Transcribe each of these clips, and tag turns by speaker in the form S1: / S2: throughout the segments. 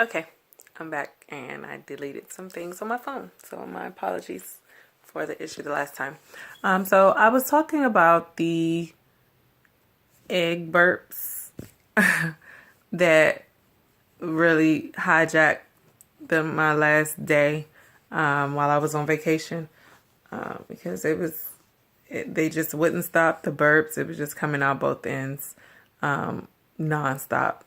S1: Okay, I'm back and I deleted some things on my phone. So my apologies for the issue the last time. So I was talking about the egg burps that really hijacked my last day while I was on vacation because they just wouldn't stop the burps. It was just coming out both ends nonstop,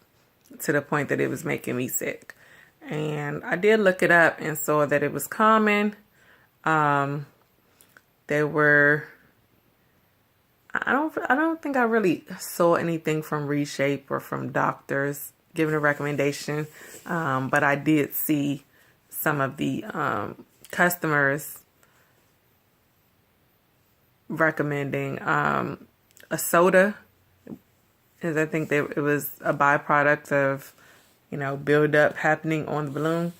S1: to the point that it was making me sick. And I did look it up and saw that it was common. There were, I don't think I really saw anything from Reshape or from doctors giving a recommendation. But I did see some of the customers recommending a soda, because I think it was a byproduct of, buildup happening on the balloon.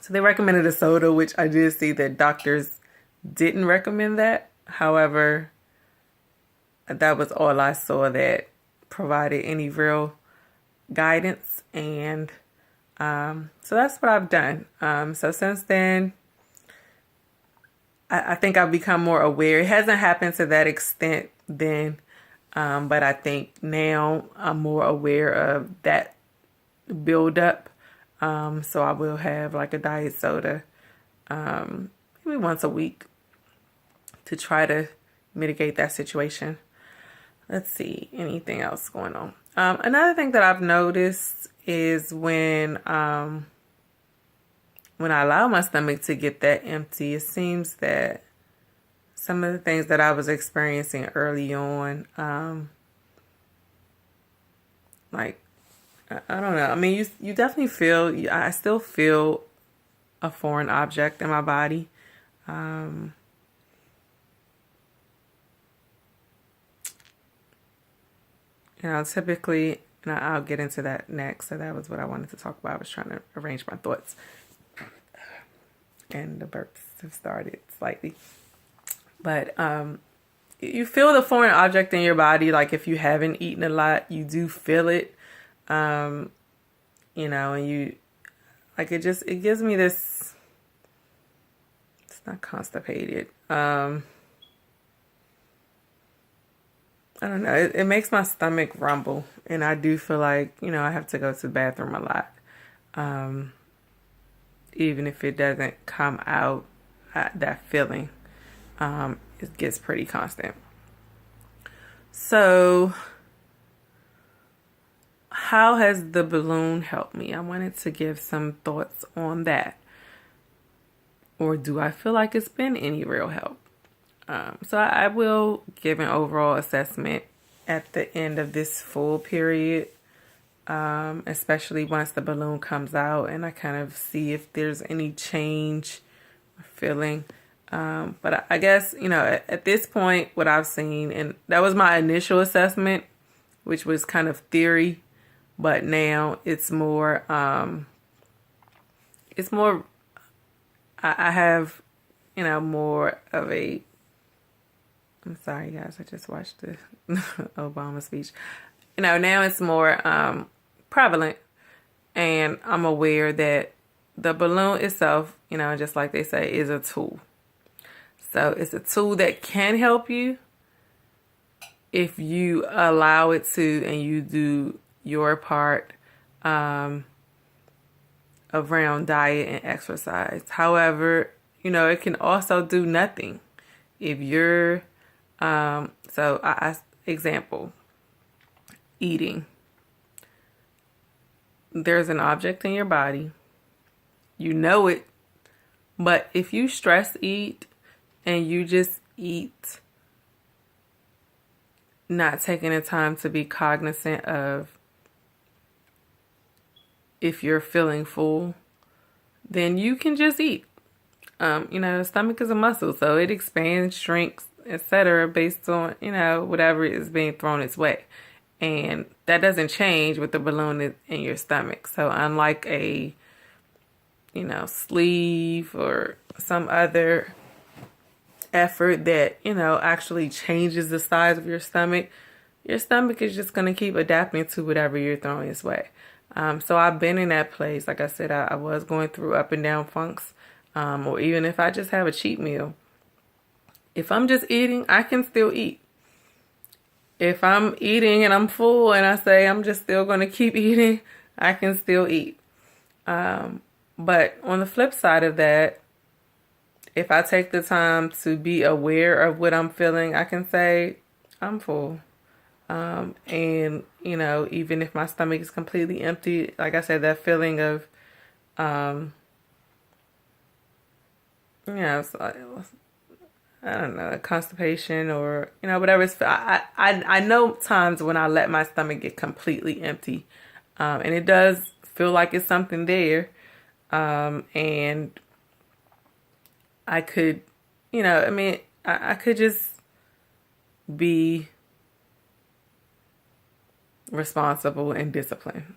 S1: So they recommended a soda, which I did see that doctors didn't recommend that. However, that was all I saw that provided any real guidance. And so that's what I've done. So since then, I think I've become more aware. It hasn't happened to that extent then. But I think now I'm more aware of that buildup. So I will have like a diet soda maybe once a week to try to mitigate that situation. Let's see, anything else going on. Another thing that I've noticed is when I allow my stomach to get that empty, it seems that some of the things that I was experiencing early on, like, I don't know. I mean, you definitely feel, I still feel a foreign object in my body. Typically, and I'll get into that next. So that was what I wanted to talk about. I was trying to arrange my thoughts. And the burps have started slightly. But you feel the foreign object in your body. Like if you haven't eaten a lot, you do feel it. And you, like, it gives me this, it's not constipated. I don't know. It makes my stomach rumble. And I do feel like, I have to go to the bathroom a lot. Even if it doesn't come out, that feeling, it gets pretty constant. So how has the balloon helped me? I wanted to give some thoughts on that. Or do I feel like it's been any real help? So I will give an overall assessment at the end of this full period, especially once the balloon comes out and I kind of see if there's any change or feeling. But I guess, at this point, what I've seen, and that was my initial assessment, which was kind of theory, but now it's more, I have, more of a, I'm sorry guys, I just watched the Obama speech. Now it's more prevalent, and I'm aware that the balloon itself, just like they say, is a tool. So it's a tool that can help you if you allow it to, and you do your part around diet and exercise. However, it can also do nothing if you're example, eating. There's an object in your body. You know it. But if you stress eat and you just eat, not taking the time to be cognizant of if you're feeling full, then you can just eat. The stomach is a muscle, so it expands, shrinks, etc. based on, whatever is being thrown its way. And that doesn't change with the balloon in your stomach. So unlike a, sleeve or some other effort that, actually changes the size of your stomach is just going to keep adapting to whatever you're throwing its way. So I've been in that place. Like I said, I was going through up and down funks. Or even if I just have a cheat meal, if I'm just eating, I can still eat. If I'm eating and I'm full and I say I'm just still going to keep eating, I can still eat. But on the flip side of that, if I take the time to be aware of what I'm feeling, I can say I'm full. And, you know, even if my stomach is completely empty, like I said, that feeling of, you know, I don't know, constipation or, you know, whatever. I know times when I let my stomach get completely empty. And it does feel like it's something there. And I could, you know, I mean, I could just be responsible and disciplined.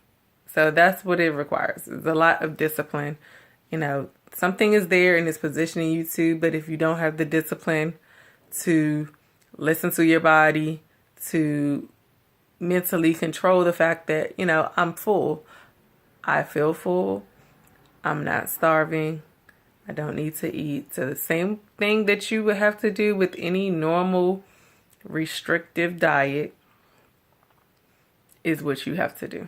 S1: So that's what it requires. It's a lot of discipline. You know, something is there and it's positioning you to, but if you don't have the discipline to listen to your body, to mentally control the fact that, you know, I'm full, I feel full, I'm not starving, I don't need to eat. So the same thing that you would have to do with any normal restrictive diet is what you have to do.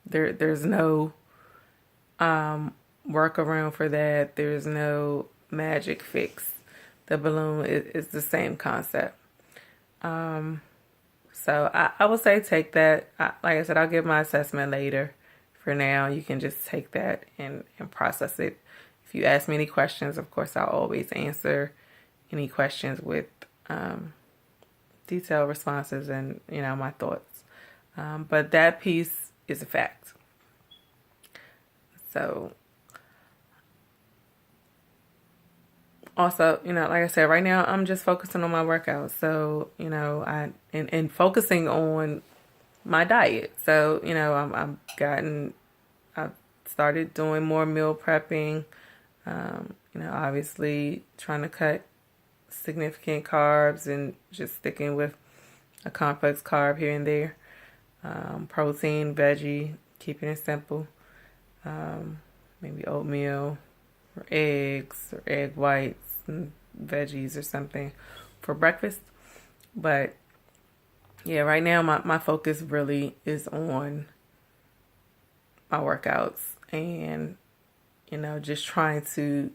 S1: There's no workaround for that. There's no magic fix. The balloon is the same concept. So I will say take that. Like I said, I'll give my assessment later. For now, you can just take that and process it. If you ask me any questions, of course, I'll always answer any questions with detailed responses and, you know, my thoughts. But that piece is a fact. So also, you know, like I said, right now I'm just focusing on my workouts. So, you know, and focusing on my diet. So, you know, I've started doing more meal prepping. You know, obviously trying to cut significant carbs and just sticking with a complex carb here and there. Protein, veggie, keeping it simple. Maybe oatmeal or eggs or egg whites and veggies or something for breakfast. But yeah, right now my focus really is on my workouts and, you know, just trying to,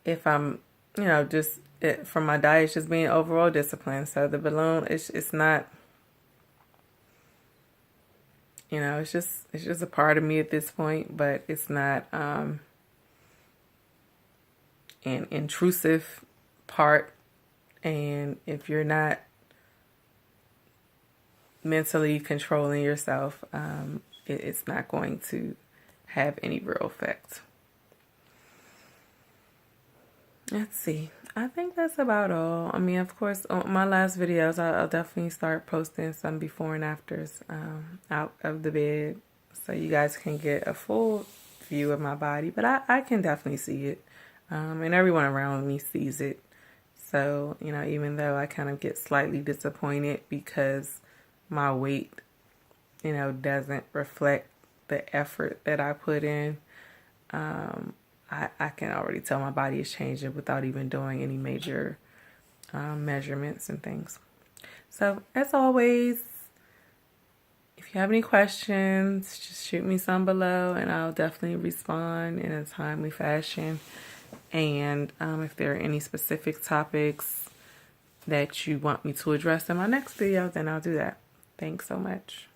S1: if I'm, you know, just from my diet, just being overall disciplined. So the balloon, it's not, you know, it's just a part of me at this point, but it's not an intrusive part. And if you're not mentally controlling yourself, it's not going to have any real effect. Let's see. I think that's about all. I mean, of course, on my last videos, I'll definitely start posting some before and afters out of the bed so you guys can get a full view of my body. But I can definitely see it. And everyone around me sees it. So, you know, even though I kind of get slightly disappointed because my weight, you know, doesn't reflect the effort that I put in, I can already tell my body is changing without even doing any major measurements and things. So, as always, if you have any questions, just shoot me some below and I'll definitely respond in a timely fashion. And if there are any specific topics that you want me to address in my next video, then I'll do that. Thanks so much.